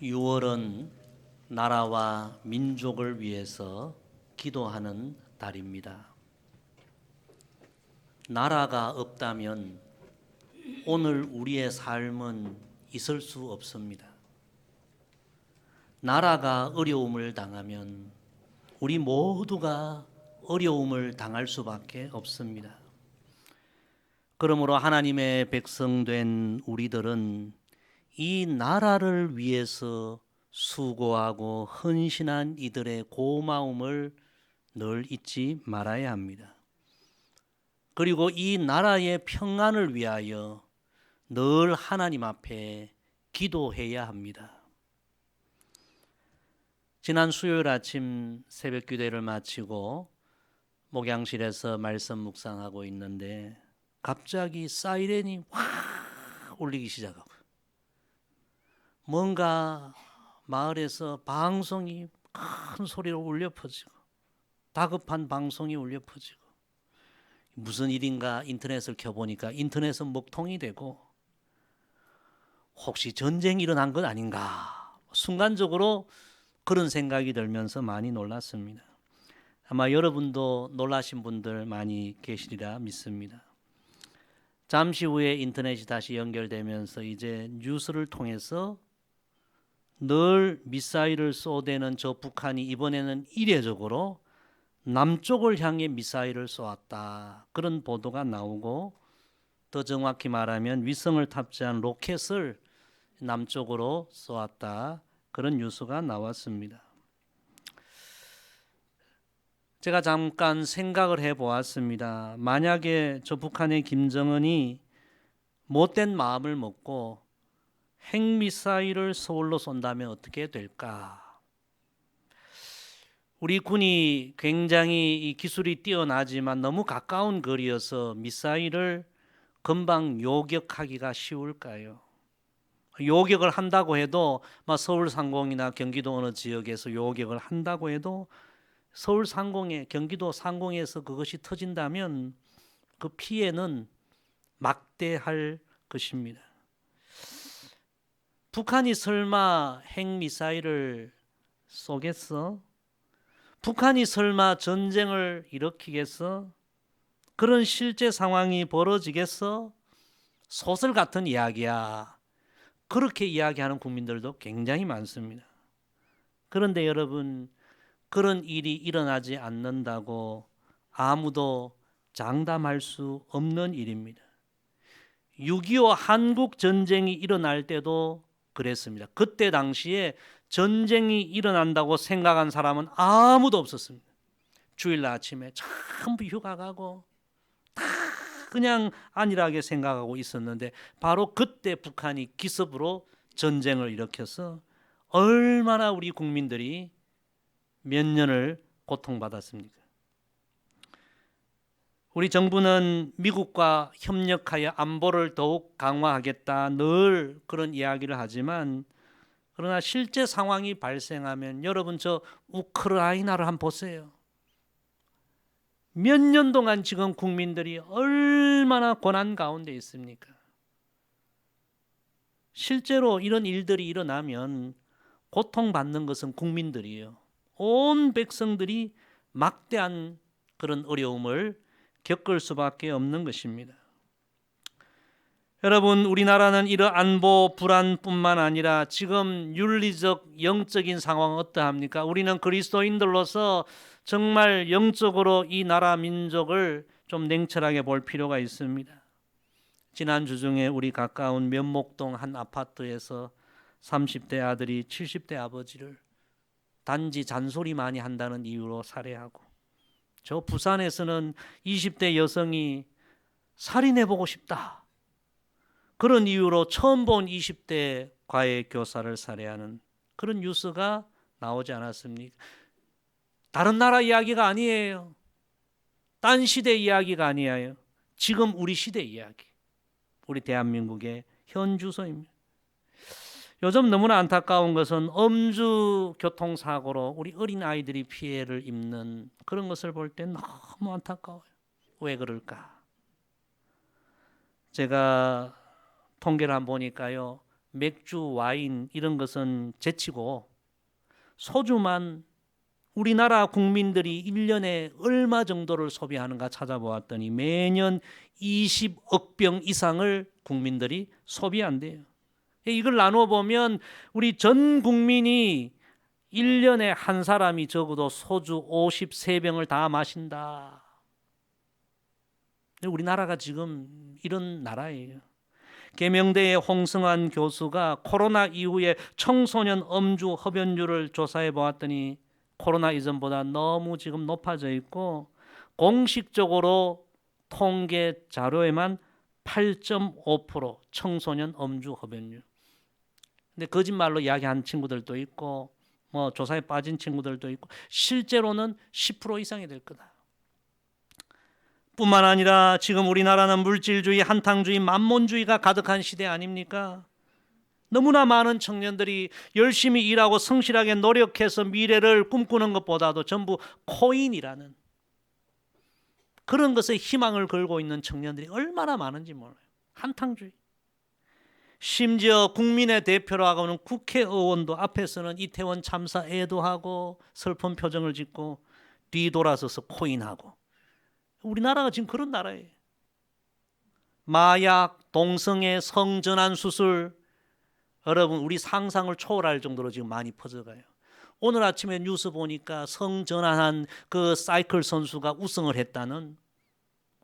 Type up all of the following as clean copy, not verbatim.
6월은 나라와 민족을 위해서 기도하는 달입니다. 나라가 없다면 오늘 우리의 삶은 있을 수 없습니다. 나라가 어려움을 당하면 우리 모두가 어려움을 당할 수밖에 없습니다. 그러므로 하나님의 백성된 우리들은 이 나라를 위해서 수고하고 헌신한 이들의 고마움을 늘 잊지 말아야 합니다. 그리고 이 나라의 평안을 위하여 늘 하나님 앞에 기도해야 합니다. 지난 수요일 아침 새벽 기도를 마치고 목양실에서 말씀 묵상하고 있는데 갑자기 사이렌이 확 울리기 시작하고 뭔가 마을에서 방송이 큰 소리로 울려 퍼지고 다급한 방송이 울려 퍼지고 무슨 일인가 인터넷을 켜보니까 인터넷은 먹통이 되고 혹시 전쟁이 일어난 것 아닌가 순간적으로 그런 생각이 들면서 많이 놀랐습니다. 아마 여러분도 놀라신 분들 많이 계시리라 믿습니다. 잠시 후에 인터넷이 다시 연결되면서 이제 뉴스를 통해서 늘 미사일을 쏘대는 저 북한이 이번에는 이례적으로 남쪽을 향해 미사일을 쏘았다. 그런 보도가 나오고 더 정확히 말하면 위성을 탑재한 로켓을 남쪽으로 쏘았다. 그런 뉴스가 나왔습니다. 제가 잠깐 생각을 해보았습니다. 만약에 저 북한의 김정은이 못된 마음을 먹고 핵미사일을 서울로 쏜다면 어떻게 될까? 우리 군이 굉장히 이 기술이 뛰어나지만 너무 가까운 거리여서 미사일을 금방 요격하기가 쉬울까요? 요격을 한다고 해도 서울 상공이나 경기도 어느 지역에서 요격을 한다고 해도 서울 상공에 경기도 상공에서 그것이 터진다면 그 피해는 막대할 것입니다. 북한이 설마 핵미사일을 쏘겠어? 북한이 설마 전쟁을 일으키겠어? 그런 실제 상황이 벌어지겠어? 소설 같은 이야기야. 그렇게 이야기하는 국민들도 굉장히 많습니다. 그런데 여러분, 그런 일이 일어나지 않는다고 아무도 장담할 수 없는 일입니다. 6.25 한국 전쟁이 일어날 때도 그랬습니다. 그때 당시에 전쟁이 일어난다고 생각한 사람은 아무도 없었습니다. 주일 아침에 전부 휴가 가고 다 그냥 안일하게 생각하고 있었는데 바로 그때 북한이 기습으로 전쟁을 일으켜서 얼마나 우리 국민들이 몇 년을 고통받았습니까? 우리 정부는 미국과 협력하여 안보를 더욱 강화하겠다 늘 그런 이야기를 하지만 그러나 실제 상황이 발생하면 여러분 저 우크라이나를 한번 보세요. 몇 년 동안 지금 국민들이 얼마나 고난 가운데 있습니까? 실제로 이런 일들이 일어나면 고통받는 것은 국민들이에요. 온 백성들이 막대한 그런 어려움을 겪을 수밖에 없는 것입니다. 여러분, 우리나라는 이런 안보 불안뿐만 아니라 지금 윤리적 영적인 상황은 어떠합니까? 우리는 그리스도인들로서 정말 영적으로 이 나라 민족을 좀 냉철하게 볼 필요가 있습니다. 지난주 중에 우리 가까운 면목동 한 아파트에서 30대 아들이 70대 아버지를 단지 잔소리 많이 한다는 이유로 살해하고 저 부산에서는 20대 여성이 살인해보고 싶다. 그런 이유로 처음 본 20대 과외 교사를 살해하는 그런 뉴스가 나오지 않았습니까? 다른 나라 이야기가 아니에요. 딴 시대 이야기가 아니에요. 지금 우리 시대 이야기. 우리 대한민국의 현 주소입니다. 요즘 너무나 안타까운 것은 음주 교통사고로 우리 어린아이들이 피해를 입는 그런 것을 볼 때 너무 안타까워요. 왜 그럴까? 제가 통계를 한번 보니까요. 맥주, 와인 이런 것은 제치고 소주만 우리나라 국민들이 1년에 얼마 정도를 소비하는가 찾아보았더니 매년 20억 병 이상을 국민들이 소비한대요. 이걸 나누어 보면 우리 전 국민이 1년에 한 사람이 적어도 소주 53병을 다 마신다. 우리나라가 지금 이런 나라예요. 계명대의 홍승환 교수가 코로나 이후에 청소년 음주 흡연율을 조사해 보았더니 코로나 이전보다 너무 지금 높아져 있고 공식적으로 통계 자료에만 8.5% 청소년 음주 흡연율. 근데 거짓말로 이야기한 친구들도 있고 뭐 조사에 빠진 친구들도 있고 실제로는 10% 이상이 될 거다. 뿐만 아니라 지금 우리나라는 물질주의, 한탕주의, 만몬주의가 가득한 시대 아닙니까? 너무나 많은 청년들이 열심히 일하고 성실하게 노력해서 미래를 꿈꾸는 것보다도 전부 코인이라는 그런 것에 희망을 걸고 있는 청년들이 얼마나 많은지 몰라요. 한탕주의. 심지어 국민의 대표라고 하는 국회의원도 앞에서는 이태원 참사 애도하고 슬픈 표정을 짓고 뒤돌아서서 코인하고. 우리나라가 지금 그런 나라예요. 마약, 동성애, 성전환 수술, 여러분 우리 상상을 초월할 정도로 지금 많이 퍼져가요. 오늘 아침에 뉴스 보니까 성전환한 그 사이클 선수가 우승을 했다는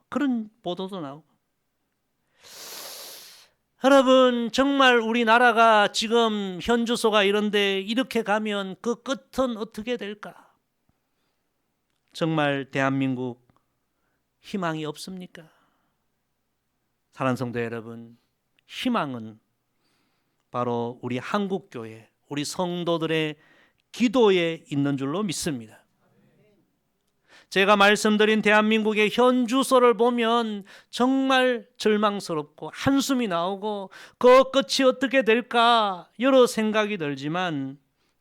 그런 보도도 나오고. 여러분 정말 우리나라가 지금 현주소가 이런데 이렇게 가면 그 끝은 어떻게 될까? 정말 대한민국 희망이 없습니까? 사랑하는 성도 여러분, 희망은 바로 우리 한국교회, 우리 성도들의 기도에 있는 줄로 믿습니다. 제가 말씀드린 대한민국의 현 주소를 보면 정말 절망스럽고 한숨이 나오고 그 끝이 어떻게 될까 여러 생각이 들지만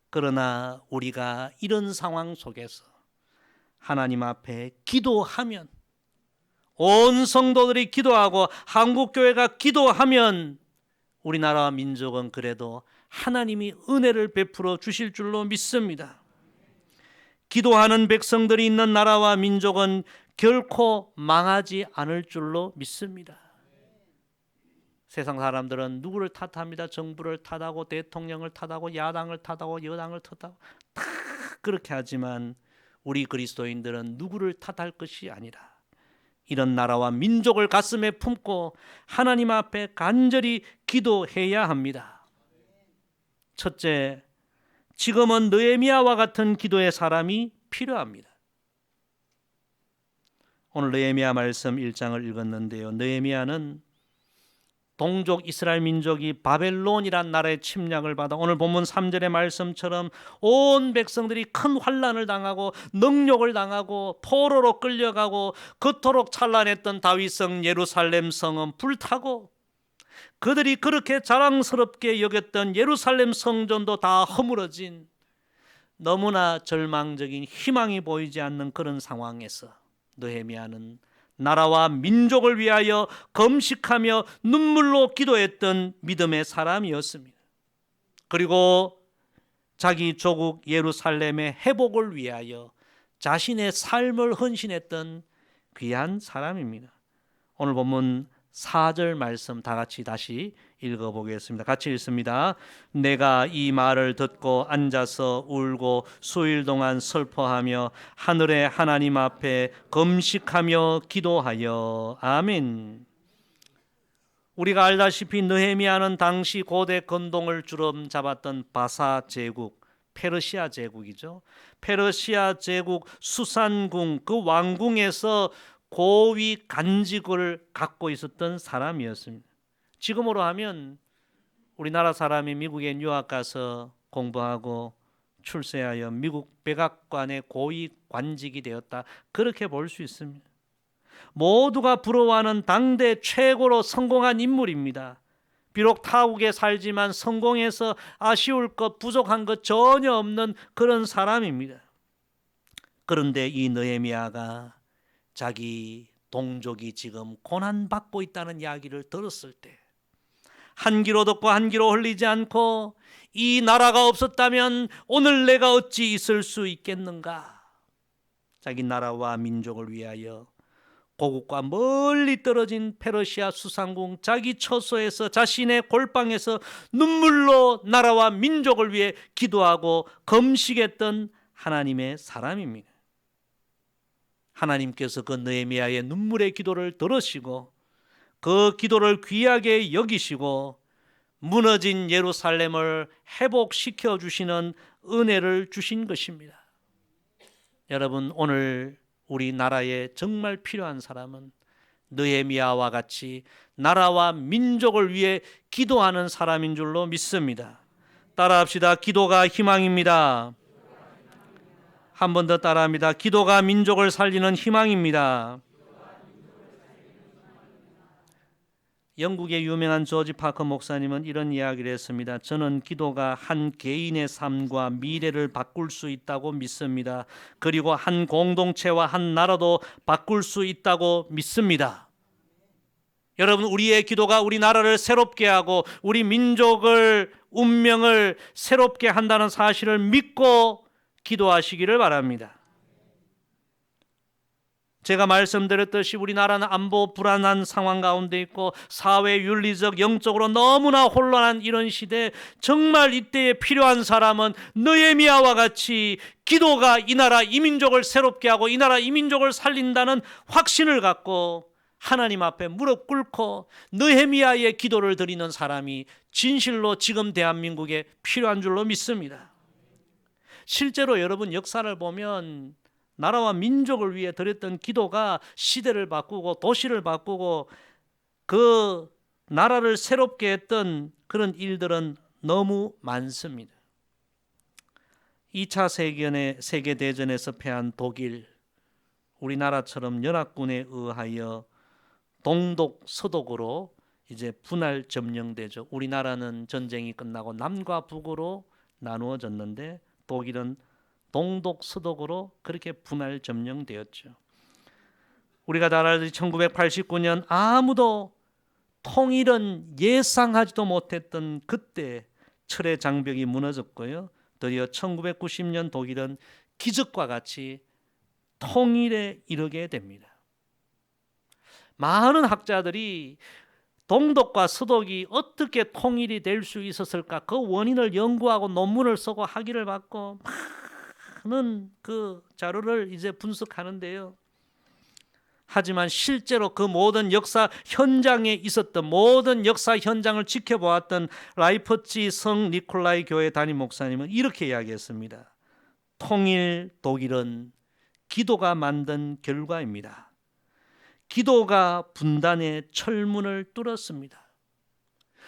그러나 우리가 이런 상황 속에서 하나님 앞에 기도하면 온 성도들이 기도하고 한국교회가 기도하면 우리나라 민족은 그래도 하나님이 은혜를 베풀어 주실 줄로 믿습니다. 기도하는 백성들이 있는 나라와 민족은 결코 망하지 않을 줄로 믿습니다. 세상 사람들은 누구를 탓합니다. 정부를 탓하고 대통령을 탓하고 야당을 탓하고 여당을 탓하고 다 그렇게 하지만 우리 그리스도인들은 누구를 탓할 것이 아니라 이런 나라와 민족을 가슴에 품고 하나님 앞에 간절히 기도해야 합니다. 첫째, 지금은 느헤미야와 같은 기도의 사람이 필요합니다. 오늘 느헤미야 말씀 1장을 읽었는데요. 느헤미야는 동족 이스라엘 민족이 바벨론이란 나라의 침략을 받아 오늘 본문 3절의 말씀처럼 온 백성들이 큰 환난을 당하고 능욕을 당하고 포로로 끌려가고 그토록 찬란했던 다윗성 예루살렘 성은 불타고 그들이 그렇게 자랑스럽게 여겼던 예루살렘 성전도 다 허물어진 너무나 절망적인 희망이 보이지 않는 그런 상황에서 느헤미야는 나라와 민족을 위하여 금식하며 눈물로 기도했던 믿음의 사람이었습니다. 그리고 자기 조국 예루살렘의 회복을 위하여 자신의 삶을 헌신했던 귀한 사람입니다. 오늘 본문 4절 말씀 다 같이 다시 읽어보겠습니다. 같이 읽습니다. 내가 이 말을 듣고 앉아서 울고 수일 동안 슬퍼하며 하늘의 하나님 앞에 금식하며 기도하여. 아멘. 우리가 알다시피 느헤미야는 당시 고대 건동을 주름 잡았던 바사 제국, 페르시아 제국이죠. 페르시아 제국 수산궁 그 왕궁에서 고위 간직을 갖고 있었던 사람이었습니다. 지금으로 하면 우리나라 사람이 미국에 유학 가서 공부하고 출세하여 미국 백악관의 고위 관직이 되었다. 그렇게 볼 수 있습니다. 모두가 부러워하는 당대 최고로 성공한 인물입니다. 비록 타국에 살지만 성공해서 아쉬울 것, 부족한 것 전혀 없는 그런 사람입니다. 그런데 이 느헤미야가 자기 동족이 지금 고난받고 있다는 이야기를 들었을 때 한 귀로 듣고 한 귀로 흘리지 않고 이 나라가 없었다면 오늘 내가 어찌 있을 수 있겠는가? 자기 나라와 민족을 위하여 고국과 멀리 떨어진 페르시아 수상궁 자기 처소에서 자신의 골방에서 눈물로 나라와 민족을 위해 기도하고 금식했던 하나님의 사람입니다. 하나님께서 그 느헤미야의 눈물의 기도를 들으시고 그 기도를 귀하게 여기시고 무너진 예루살렘을 회복시켜 주시는 은혜를 주신 것입니다. 여러분, 오늘 우리나라에 정말 필요한 사람은 느헤미야와 같이 나라와 민족을 위해 기도하는 사람인 줄로 믿습니다. 따라합시다. 기도가 희망입니다. 한 번 더 따라합니다. 기도가 민족을 살리는 희망입니다. 영국의 유명한 조지 파커 목사님은 이런 이야기를 했습니다. 저는 기도가 한 개인의 삶과 미래를 바꿀 수 있다고 믿습니다. 그리고 한 공동체와 한 나라도 바꿀 수 있다고 믿습니다. 여러분, 우리의 기도가 우리나라를 새롭게 하고 우리 민족을 운명을 새롭게 한다는 사실을 믿고 기도하시기를 바랍니다. 제가 말씀드렸듯이 우리나라는 안보 불안한 상황 가운데 있고 사회 윤리적 영적으로 너무나 혼란한 이런 시대에 정말 이때에 필요한 사람은 느헤미야와 같이 기도가 이 나라 이민족을 새롭게 하고 이 나라 이민족을 살린다는 확신을 갖고 하나님 앞에 무릎 꿇고 느헤미야의 기도를 드리는 사람이 진실로 지금 대한민국에 필요한 줄로 믿습니다. 실제로 여러분 역사를 보면 나라와 민족을 위해 드렸던 기도가 시대를 바꾸고 도시를 바꾸고 그 나라를 새롭게 했던 그런 일들은 너무 많습니다. 2차 세계대전에서 패한 독일, 우리나라처럼 연합군에 의하여 동독, 서독으로 이제 분할 점령되죠. 우리나라는 전쟁이 끝나고 남과 북으로 나누어졌는데 독일은 동독, 서독으로 그렇게 분할 점령되었죠. 우리가 잘 알듯이 1989년 아무도 통일은 예상하지도 못했던 그때 철의 장벽이 무너졌고요. 드디어 1990년 독일은 기적과 같이 통일에 이르게 됩니다. 많은 학자들이 동독과 서독이 어떻게 통일이 될 수 있었을까 그 원인을 연구하고 논문을 쓰고 학위를 받고 많은 그 자료를 이제 분석하는데요. 하지만 실제로 그 모든 역사 현장에 있었던 모든 역사 현장을 지켜보았던 라이프치 성 니콜라이 교회 담임 목사님은 이렇게 이야기했습니다. 통일 독일은 기도가 만든 결과입니다. 기도가 분단의 철문을 뚫었습니다.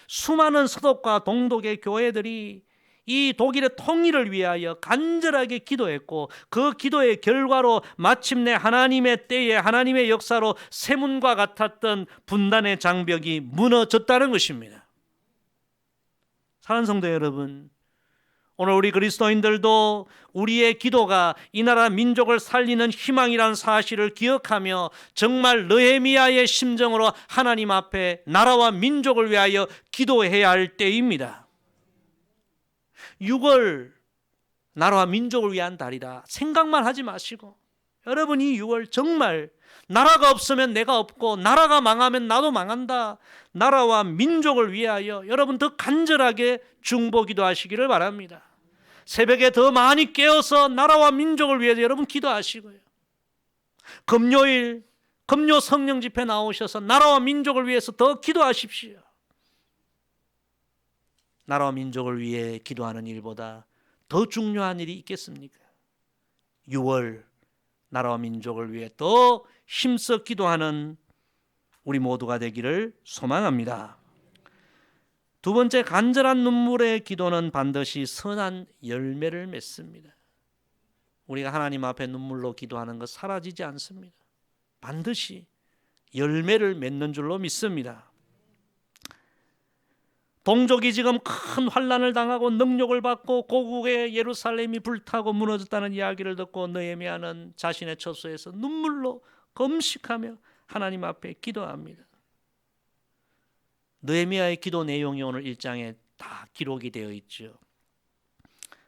수많은 서독과 동독의 교회들이 이 독일의 통일을 위하여 간절하게 기도했고 그 기도의 결과로 마침내 하나님의 때에 하나님의 역사로 세문과 같았던 분단의 장벽이 무너졌다는 것입니다. 사랑하는 성도 여러분, 오늘 우리 그리스도인들도 우리의 기도가 이 나라 민족을 살리는 희망이라는 사실을 기억하며 정말 느헤미야의 심정으로 하나님 앞에 나라와 민족을 위하여 기도해야 할 때입니다. 6월 나라와 민족을 위한 달이다. 생각만 하지 마시고 여러분 이 6월 정말 나라가 없으면 내가 없고 나라가 망하면 나도 망한다. 나라와 민족을 위하여 여러분 더 간절하게 중보기도 하시기를 바랍니다. 새벽에 더 많이 깨어서 나라와 민족을 위해서 여러분 기도하시고요. 금요일 금요 성령 집회 나오셔서 나라와 민족을 위해서 더 기도하십시오. 나라와 민족을 위해 기도하는 일보다 더 중요한 일이 있겠습니까? 6월 나라와 민족을 위해 더 힘써 기도하는 우리 모두가 되기를 소망합니다. 두 번째, 간절한 눈물의 기도는 반드시 선한 열매를 맺습니다. 우리가 하나님 앞에 눈물로 기도하는 것 사라지지 않습니다. 반드시 열매를 맺는 줄로 믿습니다. 동족이 지금 큰 환난을 당하고 능욕을 받고 고국의 예루살렘이 불타고 무너졌다는 이야기를 듣고 느헤미야는 자신의 처소에서 눈물로 금식하며 하나님 앞에 기도합니다. 느헤미야의 기도 내용이 오늘 1장에 다 기록이 되어 있죠.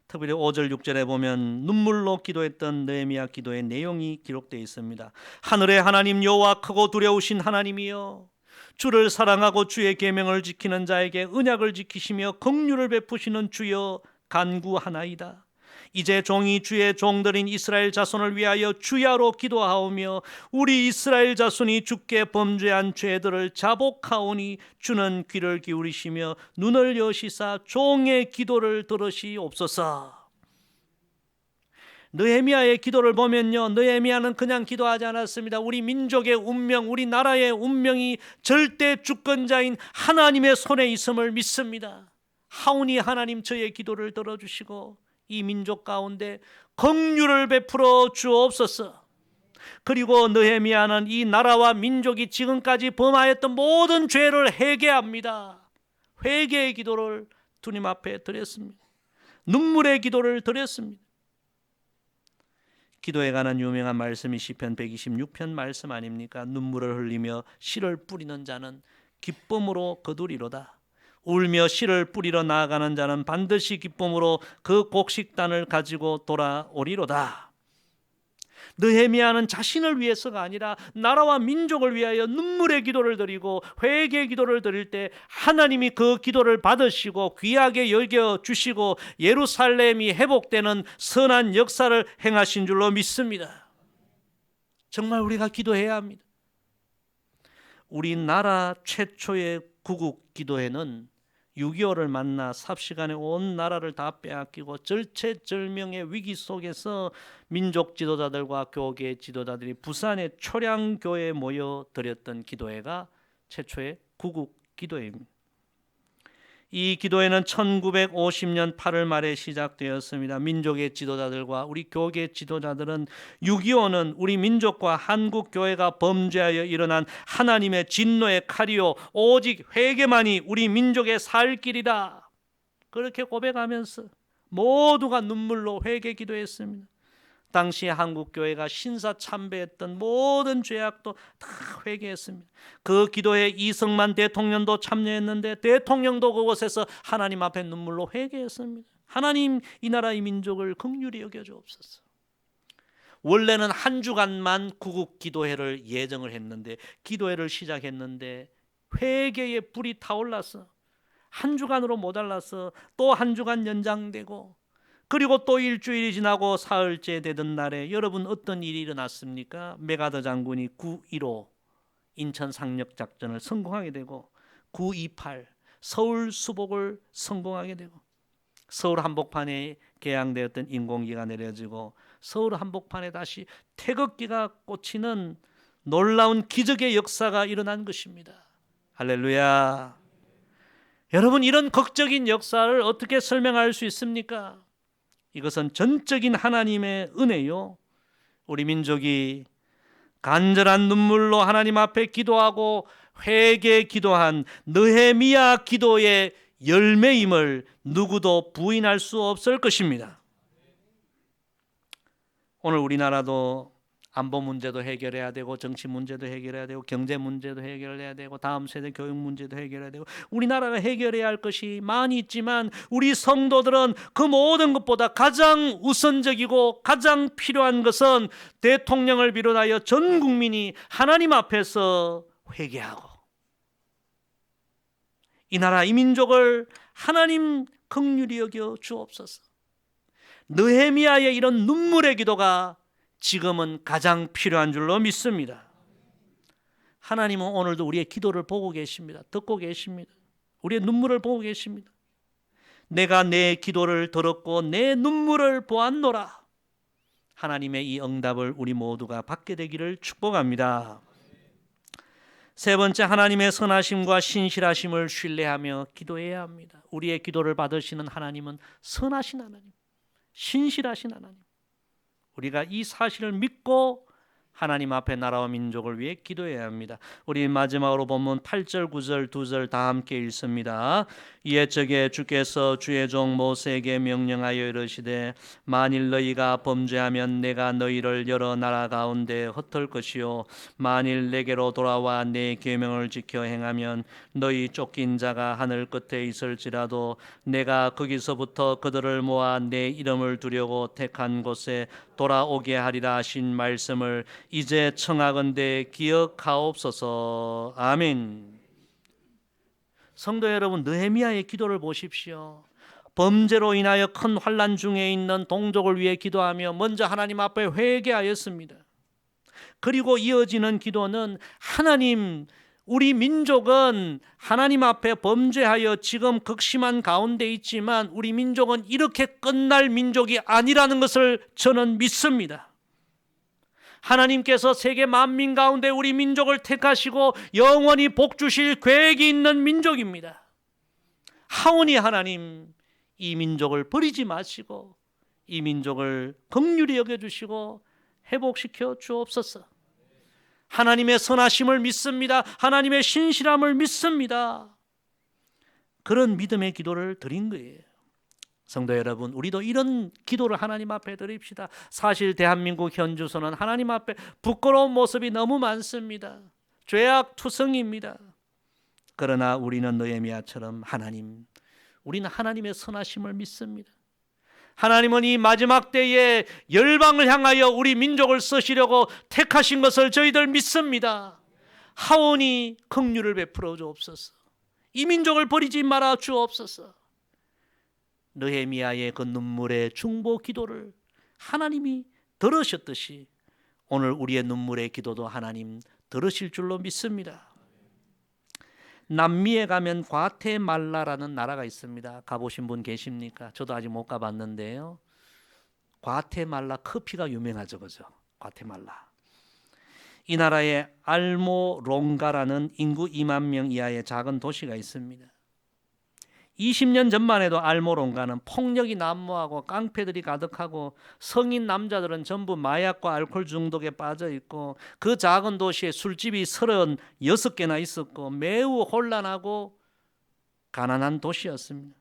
특별히 5절 6절에 보면 눈물로 기도했던 느헤미야 기도의 내용이 기록되어 있습니다. 하늘의 하나님 여호와 크고 두려우신 하나님이여, 주를 사랑하고 주의 계명을 지키는 자에게 언약을 지키시며 긍휼을 베푸시는 주여 간구하나이다. 이제 종이 주의 종들인 이스라엘 자손을 위하여 주야로 기도하오며 우리 이스라엘 자손이 주께 범죄한 죄들을 자복하오니 주는 귀를 기울이시며 눈을 여시사 종의 기도를 들으시옵소서. 느헤미야의 기도를 보면요, 느헤미야는 그냥 기도하지 않았습니다. 우리 민족의 운명, 우리 나라의 운명이 절대 주권자인 하나님의 손에 있음을 믿습니다. 하오니 하나님 저의 기도를 들어주시고 이 민족 가운데 긍휼을 베풀어 주옵소서. 그리고 느헤미야는 이 나라와 민족이 지금까지 범하였던 모든 죄를 회개합니다. 회개의 기도를 주님 앞에 드렸습니다. 눈물의 기도를 드렸습니다. 기도에 관한 유명한 말씀이 시편 126편 말씀 아닙니까? 눈물을 흘리며 씨를 뿌리는 자는 기쁨으로 거두리로다. 울며 씨를 뿌리러 나아가는 자는 반드시 기쁨으로 그 곡식단을 가지고 돌아오리로다. 느헤미야는 자신을 위해서가 아니라 나라와 민족을 위하여 눈물의 기도를 드리고 회개의 기도를 드릴 때 하나님이 그 기도를 받으시고 귀하게 여겨주시고 예루살렘이 회복되는 선한 역사를 행하신 줄로 믿습니다. 정말 우리가 기도해야 합니다. 우리나라 최초의 구국 기도회는 6.25를 만나 삽시간에 온 나라를 다 빼앗기고 절체절명의 위기 속에서 민족 지도자들과 교계 지도자들이 부산의 초량교회에 모여 드렸던 기도회가 최초의 구국 기도회입니다. 이 기도회는 1950년 8월 말에 시작되었습니다. 민족의 지도자들과 우리 교계 지도자들은 6.25는 우리 민족과 한국교회가 범죄하여 일어난 하나님의 진노의 칼이요 오직 회개만이 우리 민족의 살 길이다, 그렇게 고백하면서 모두가 눈물로 회개 기도했습니다. 당시 한국교회가 신사참배했던 모든 죄악도 다 회개했습니다. 그 기도에 이승만 대통령도 참여했는데 대통령도 그곳에서 하나님 앞에 눈물로 회개했습니다. 하나님, 이 나라 이 민족을 긍휼히 여겨주옵소서. 원래는 한 주간만 구국 기도회를 예정을 했는데, 기도회를 시작했는데 회개의 불이 타올라서 한 주간으로 모자라서 또 한 주간 연장되고, 그리고 또 일주일이 지나고 사흘째 되던 날에 여러분 어떤 일이 일어났습니까? 메가더 장군이 9.15 인천 상륙 작전을 성공하게 되고 9.28 서울 수복을 성공하게 되고, 서울 한복판에 개항되었던 인공기가 내려지고 서울 한복판에 다시 태극기가 꽂히는 놀라운 기적의 역사가 일어난 것입니다. 할렐루야. 여러분, 이런 극적인 역사를 어떻게 설명할 수 있습니까? 이것은 전적인 하나님의 은혜요, 우리 민족이 간절한 눈물로 하나님 앞에 기도하고 회개 기도한 느헤미야 기도의 열매임을 누구도 부인할 수 없을 것입니다. 오늘 우리나라도 안보 문제도 해결해야 되고, 정치 문제도 해결해야 되고, 경제 문제도 해결해야 되고, 다음 세대 교육 문제도 해결해야 되고, 우리나라가 해결해야 할 것이 많이 있지만 우리 성도들은 그 모든 것보다 가장 우선적이고 가장 필요한 것은 대통령을 비롯하여 전 국민이 하나님 앞에서 회개하고 이 나라 이 민족을 하나님 긍휼히 여겨 주옵소서. 느헤미야의 이런 눈물의 기도가 지금은 가장 필요한 줄로 믿습니다. 하나님은 오늘도 우리의 기도를 보고 계십니다. 듣고 계십니다. 우리의 눈물을 보고 계십니다. 내가 내 기도를 들었고 내 눈물을 보았노라. 하나님의 이 응답을 우리 모두가 받게 되기를 축복합니다. 세 번째, 하나님의 선하심과 신실하심을 신뢰하며 기도해야 합니다. 우리의 기도를 받으시는 하나님은 선하신 하나님, 신실하신 하나님. 우리가 이 사실을 믿고 하나님 앞에 나라와 민족을 위해 기도해야 합니다. 우리 마지막으로 본문 8절 9절 2절 다 함께 읽습니다. 이에 저게 주께서 주의 종 모세에게 명령하여 이르시되 만일 너희가 범죄하면 내가 너희를 여러 나라 가운데 흩을 것이요 만일 내게로 돌아와 내 계명을 지켜 행하면 너희 쫓긴 자가 하늘 끝에 있을지라도 내가 거기서부터 그들을 모아 내 이름을 두려고 택한 곳에 돌아오게 하리라 하신 말씀을 이제 청하건대 기억하옵소서. 아멘. 성도 여러분, 느헤미야의 기도를 보십시오. 범죄로 인하여 큰 환난 중에 있는 동족을 위해 기도하며 먼저 하나님 앞에 회개하였습니다. 그리고 이어지는 기도는 하나님, 우리 민족은 하나님 앞에 범죄하여 지금 극심한 가운데 있지만 우리 민족은 이렇게 끝날 민족이 아니라는 것을 저는 믿습니다. 하나님께서 세계 만민 가운데 우리 민족을 택하시고 영원히 복 주실 계획이 있는 민족입니다. 하오니 하나님, 이 민족을 버리지 마시고 이 민족을 긍휼히 여겨주시고 회복시켜 주옵소서. 하나님의 선하심을 믿습니다. 하나님의 신실함을 믿습니다. 그런 믿음의 기도를 드린 거예요. 성도 여러분, 우리도 이런 기도를 하나님 앞에 드립시다. 사실 대한민국 현주소는 하나님 앞에 부끄러운 모습이 너무 많습니다. 죄악투성입니다. 그러나 우리는 느헤미야처럼 하나님, 우리는 하나님의 선하심을 믿습니다. 하나님은 이 마지막 때에 열방을 향하여 우리 민족을 쓰시려고 택하신 것을 저희들 믿습니다. 하오니 긍휼을 베풀어 주옵소서. 이 민족을 버리지 말아 주옵소서. 느헤미야의 그 눈물의 중보 기도를 하나님이 들으셨듯이 오늘 우리의 눈물의 기도도 하나님 들으실 줄로 믿습니다. 남미에 가면 과테말라라는 나라가 있습니다. 가보신 분 계십니까? 저도 아직 못 가봤는데요. 과테말라 커피가 유명하죠, 그죠? 과테말라. 이 나라에 알모롱가라는 인구 2만 명 이하의 작은 도시가 있습니다. 20년 전만 해도 알모롱가는 폭력이 난무하고 깡패들이 가득하고 성인 남자들은 전부 마약과 알코올 중독에 빠져 있고 그 작은 도시에 술집이 36개나 있었고 매우 혼란하고 가난한 도시였습니다.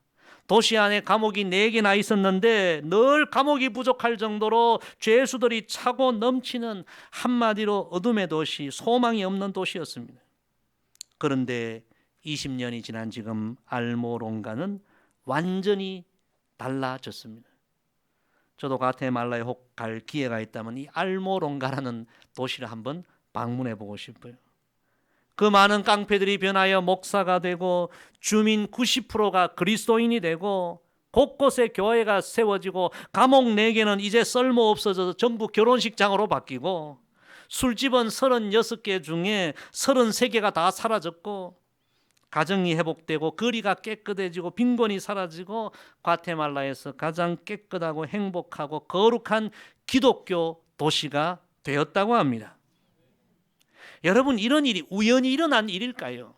도시 안에 감옥이 4개나 있었는데 늘 감옥이 부족할 정도로 죄수들이 차고 넘치는, 한마디로 어둠의 도시, 소망이 없는 도시였습니다. 그런데 20년이 지난 지금 알모롱가는 완전히 달라졌습니다. 저도 과테말라에 혹 갈 기회가 있다면 이 알모롱가라는 도시를 한번 방문해 보고 싶어요. 그 많은 깡패들이 변하여 목사가 되고 주민 90%가 그리스도인이 되고 곳곳에 교회가 세워지고 감옥 4개는 이제 쓸모 없어져서 전부 결혼식장으로 바뀌고 술집은 36개 중에 33개가 다 사라졌고 가정이 회복되고 거리가 깨끗해지고 빈곤이 사라지고 과테말라에서 가장 깨끗하고 행복하고 거룩한 기독교 도시가 되었다고 합니다. 여러분, 이런 일이 우연히 일어난 일일까요?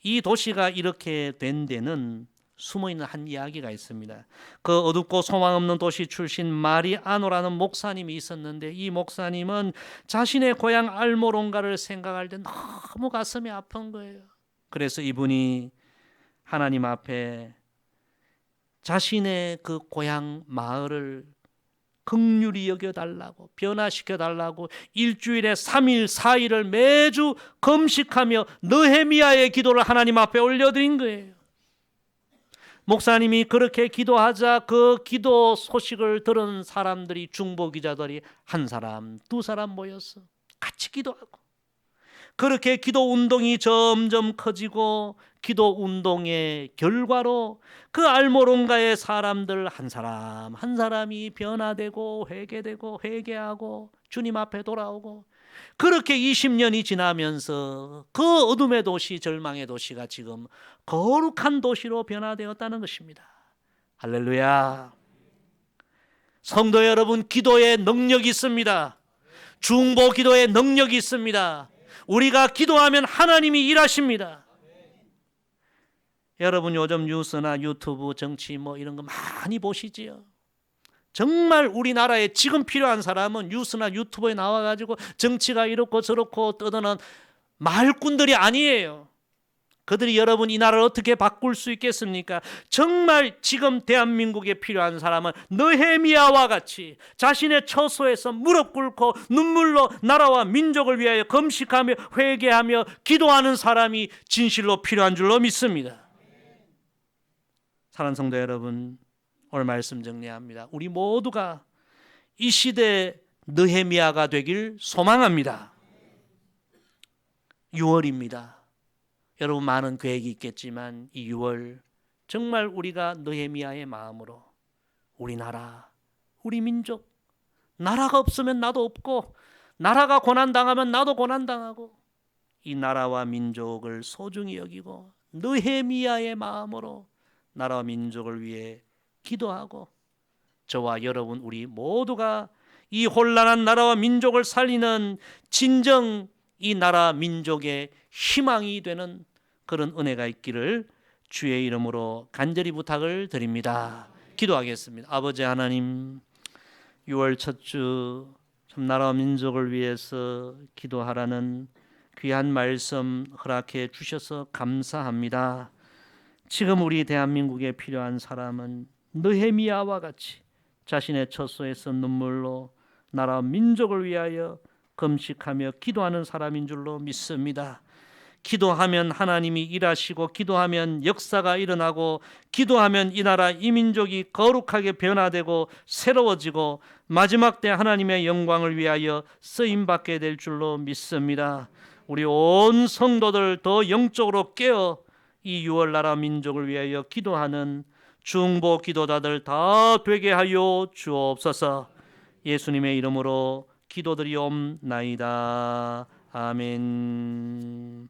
이 도시가 이렇게 된 데는 숨어있는 한 이야기가 있습니다. 그 어둡고 소망 없는 도시 출신 마리아노라는 목사님이 있었는데 이 목사님은 자신의 고향 알모롱가를 생각할 때 너무 가슴이 아픈 거예요. 그래서 이분이 하나님 앞에 자신의 그 고향 마을을 긍휼히 여겨달라고, 변화시켜달라고 일주일에 3일 4일을 매주 금식하며 느헤미야의 기도를 하나님 앞에 올려드린 거예요. 목사님이 그렇게 기도하자 그 기도 소식을 들은 사람들이, 중보 기자들이 1사람 2사람 모였어. 같이 기도하고 그렇게 기도 운동이 점점 커지고 기도 운동의 결과로 그 알모롱가의 사람들 한 사람 한 사람이 변화되고 회개되고 회개하고 주님 앞에 돌아오고 그렇게 20년이 지나면서 그 어둠의 도시, 절망의 도시가 지금 거룩한 도시로 변화되었다는 것입니다. 할렐루야. 성도 여러분, 기도에 능력이 있습니다. 중보 기도에 능력이 있습니다. 우리가 기도하면 하나님이 일하십니다. 여러분 요즘 뉴스나 유튜브 정치 이런 거 많이 보시지요. 정말 우리나라에 지금 필요한 사람은 뉴스나 유튜브에 나와가지고 정치가 이렇고 저렇고 떠드는 말꾼들이 아니에요. 그들이 여러분 이 나라를 어떻게 바꿀 수 있겠습니까? 정말 지금 대한민국에 필요한 사람은 느헤미야와 같이 자신의 처소에서 무릎 꿇고 눈물로 나라와 민족을 위하여 금식하며 회개하며 기도하는 사람이 진실로 필요한 줄로 믿습니다. 사랑하는 성도 여러분, 오늘 말씀 정리합니다. 우리 모두가 이 시대 느헤미야가 되길 소망합니다. 6월입니다. 여러분 많은 계획이 있겠지만 이 6월 정말 우리가 느헤미야의 마음으로 우리나라, 우리 민족, 나라가 없으면 나도 없고 나라가 고난당하면 나도 고난당하고 이 나라와 민족을 소중히 여기고 느헤미야의 마음으로 나라와 민족을 위해 기도하고 저와 여러분 우리 모두가 이 혼란한 나라와 민족을 살리는 진정 이 나라 민족의 희망이 되는 그런 은혜가 있기를 주의 이름으로 간절히 부탁을 드립니다. 기도하겠습니다. 아버지 하나님, 6월 첫 주 나라와 민족을 위해서 기도하라는 귀한 말씀 허락해 주셔서 감사합니다. 지금 우리 대한민국에 필요한 사람은 느헤미야와 같이 자신의 처소에서 눈물로 나라와 민족을 위하여 금식하며 기도하는 사람인 줄로 믿습니다. 기도하면 하나님이 일하시고 기도하면 역사가 일어나고 기도하면 이 나라 이 민족이 거룩하게 변화되고 새로워지고 마지막 때 하나님의 영광을 위하여 쓰임받게 될 줄로 믿습니다. 우리 온 성도들 더 영적으로 깨어 이 6월 나라 민족을 위하여 기도하는 중보 기도자들 다 되게 하여 주옵소서. 예수님의 이름으로 기도드리옵나이다. 아멘.